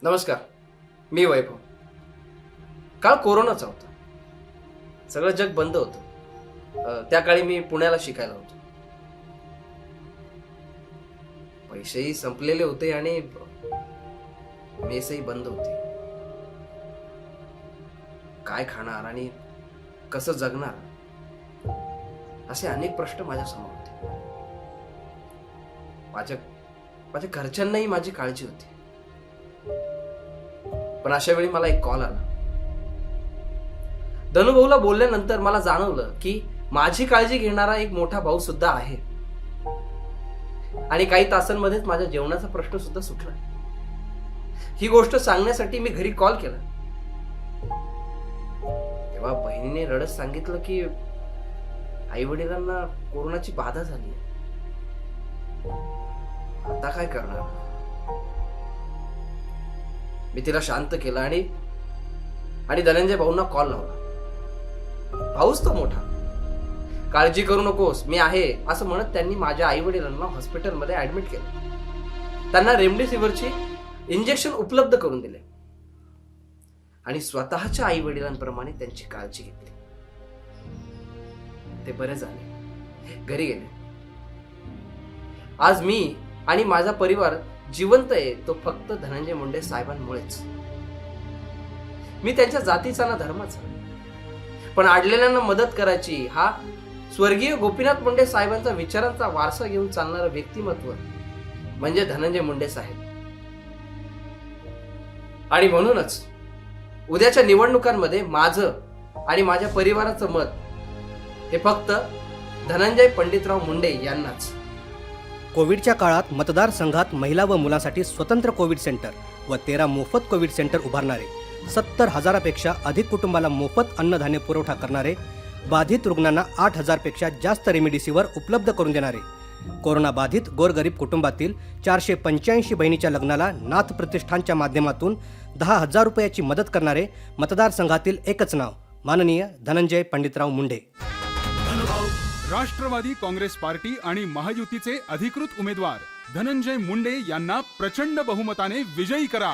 नमस्कार, मी वैभव. काळ कोरोनाचा होता. सगळं जग बंद होतं. त्या काळी मी पुण्याला शिकायला होतो. पैसेही संपलेले होते आणि मेसही बंद होते. काय खाणार आणि कसं जगणार असे अनेक प्रश्न माझ्या समोर होते. माझ्या घरच्यांनाही माझी काळजी होती. पण अशा वेळी मला एक कॉल आला. धनुभाऊला बोलल्यानंतर मला जाणवलं की माझी काळजी घेणारा एक मोठा भाऊ सुद्धा आहे. आणि काही तासांमध्येच माझ्या जेवणाचा प्रश्न सुद्धा सुटला. ही गोष्ट सांगण्यासाठी मी घरी कॉल केला. तेव्हा बहिणीने रडत सांगितलं की आई वडिलांना कोरोनाची बाधा झाली आहे. आता काय करणार? मी तिला शांत केलं आणि धनंजय भाऊंना कॉल लावला. भाऊच तो मोठा. काळजी करू नकोस, मी आहे असं म्हणत त्यांनी माझ्या आई वडिलांना हॉस्पिटलमध्ये ऍडमिट केलं. त्यांना रेमडेसिवीरची इंजेक्शन उपलब्ध करून दिले आणि स्वतःच्या आई वडिलांप्रमाणे त्यांची काळजी घेतली. ते बरे झाले, घरी गेले. आज मी आणि माझा परिवार जिवंत आहे तो फक्त धनंजय मुंडे साहेबांमुळेच. मी त्यांच्या जातीचा ना धर्माचा, पण अडलेल्यांना मदत करायची हा स्वर्गीय गोपीनाथ मुंडे साहेबांचा विचारांचा वारसा घेऊन चालणारं व्यक्तिमत्व म्हणजे धनंजय मुंडे साहेब. आणि म्हणूनच उद्याच्या निवडणुकांमध्ये माझं आणि माझ्या परिवाराचं मत हे फक्त धनंजय पंडितराव मुंडे यांनाच. कोविडच्या काळात मतदारसंघात महिला व मुलांसाठी स्वतंत्र कोविड सेंटर व 13 मोफत कोविड सेंटर उभारणारे, 70,000पेक्षा अधिक कुटुंबाला मोफत अन्नधान्य पुरवठा करणारे, बाधित रुग्णांना 8,000 पेक्षा जास्त रेमडेसिवीर उपलब्ध करून देणारे, कोरोना बाधित गोरगरीब कुटुंबातील 485 बहिणीच्या लग्नाला नाथ प्रतिष्ठानच्या माध्यमातून 10,000 रुपयाची मदत करणारे मतदारसंघातील एकच नाव, माननीय धनंजय पंडितराव मुंडे. राष्ट्रवादी काँग्रेस पार्टी आणि महायुतीचे अधिकृत उमेदवार धनंजय मुंडे यांना प्रचंड बहुमताने विजयी करा.